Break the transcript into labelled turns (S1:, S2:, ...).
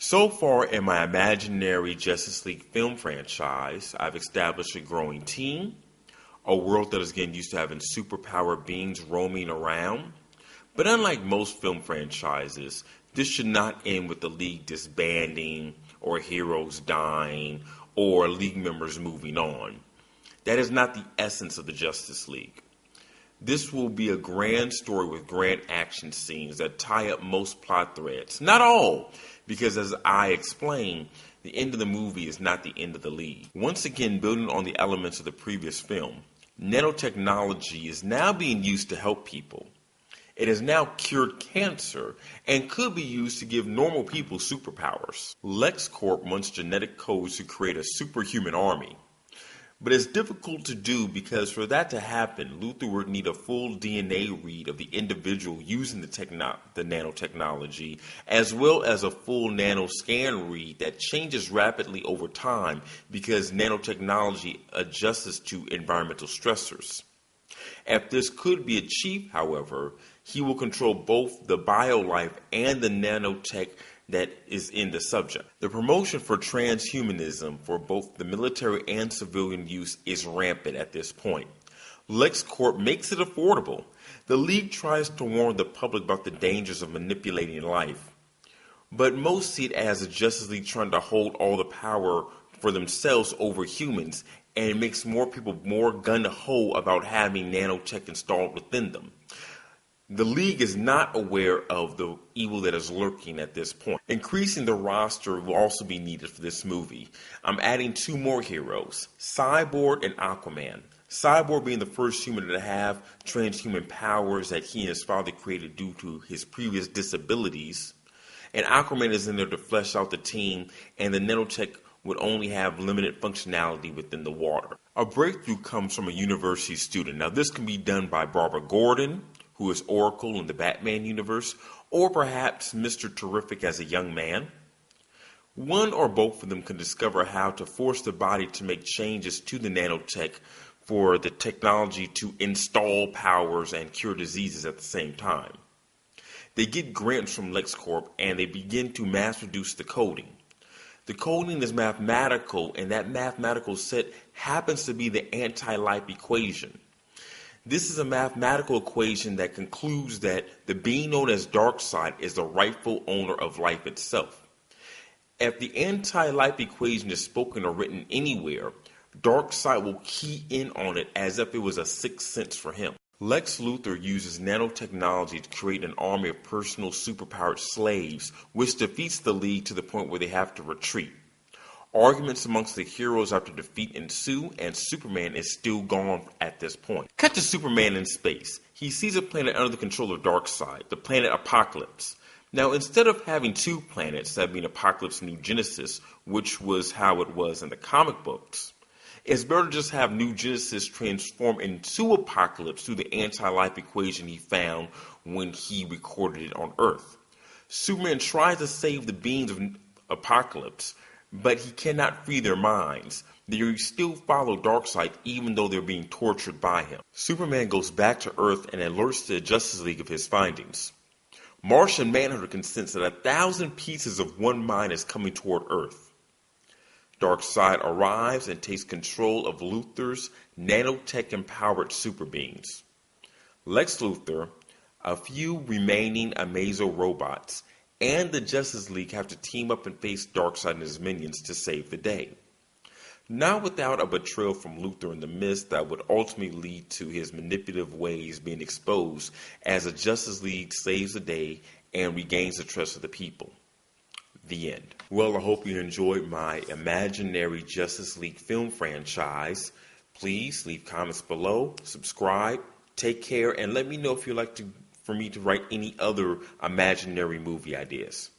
S1: So far in my imaginary Justice League film franchise, I've established a growing team, a world that is getting used to having superpower beings roaming around. But unlike most film franchises, this should not end with the League disbanding, or heroes dying, or League members moving on. That is not the essence of the Justice League. This will be a grand story with grand action scenes that tie up most plot threads. Not all, because as I explained, the end of the movie is not the end of the League. Once again, building on the elements of the previous film, nanotechnology is now being used to help people. It has now cured cancer and could be used to give normal people superpowers. LexCorp wants genetic codes to create a superhuman army. But it's difficult to do because for that to happen, Luthor would need a full DNA read of the individual using the nanotechnology, as well as a full nanoscan read that changes rapidly over time because nanotechnology adjusts to environmental stressors. If this could be achieved, however, he will control both the biolife and the nanotech that is in the subject. The promotion for transhumanism for both the military and civilian use is rampant at this point. LexCorp makes it affordable. The League tries to warn the public about the dangers of manipulating life, but most see it as the Justice League trying to hold all the power for themselves over humans, and it makes more people more gun-ho about having nanotech installed within them. The League is not aware of the evil that is lurking at this point. Increasing the roster will also be needed for this movie. I'm adding two more heroes, Cyborg and Aquaman. Cyborg being the first human to have transhuman powers that he and his father created due to his previous disabilities. And Aquaman is in there to flesh out the team, and the nanotech would only have limited functionality within the water. A breakthrough comes from a university student. Now this can be done by Barbara Gordon, who is Oracle in the Batman universe, or perhaps Mr. Terrific as a young man. One or both of them can discover how to force the body to make changes to the nanotech for the technology to install powers and cure diseases at the same time. They get grants from LexCorp and they begin to mass reduce the coding. The coding is mathematical, and that mathematical set happens to be the anti-life equation. This is a mathematical equation that concludes that the being known as Darkseid is the rightful owner of life itself. If the anti-life equation is spoken or written anywhere, Darkseid will key in on it as if it was a sixth sense for him. Lex Luthor uses nanotechnology to create an army of personal superpowered slaves, which defeats the League to the point where they have to retreat. Arguments amongst the heroes after defeat ensue, and Superman is still gone at this point. Cut to Superman in space. He sees a planet under the control of Darkseid, the planet Apokolips. Now, instead of having two planets, that being Apokolips and New Genesis, which was how it was in the comic books, it's better to just have New Genesis transform into Apokolips through the anti-life equation he found when he recorded it on Earth. Superman tries to save the beings of Apokolips, but he cannot free their minds. They still follow Darkseid even though they're being tortured by him. Superman goes back to Earth and alerts the Justice League of his findings. Martian Manhunter can sense that 1,000 pieces of one mind is coming toward Earth. Darkseid arrives and takes control of Luthor's nanotech-empowered super beings. Lex Luthor, a few remaining Amazo robots, and the Justice League have to team up and face Darkseid and his minions to save the day. Not without a betrayal from Luthor in the midst that would ultimately lead to his manipulative ways being exposed as the Justice League saves the day and regains the trust of the people. The end. Well, I hope you enjoyed my imaginary Justice League film franchise. Please leave comments below, subscribe, take care, and let me know if you'd like for me to write any other imaginary movie ideas.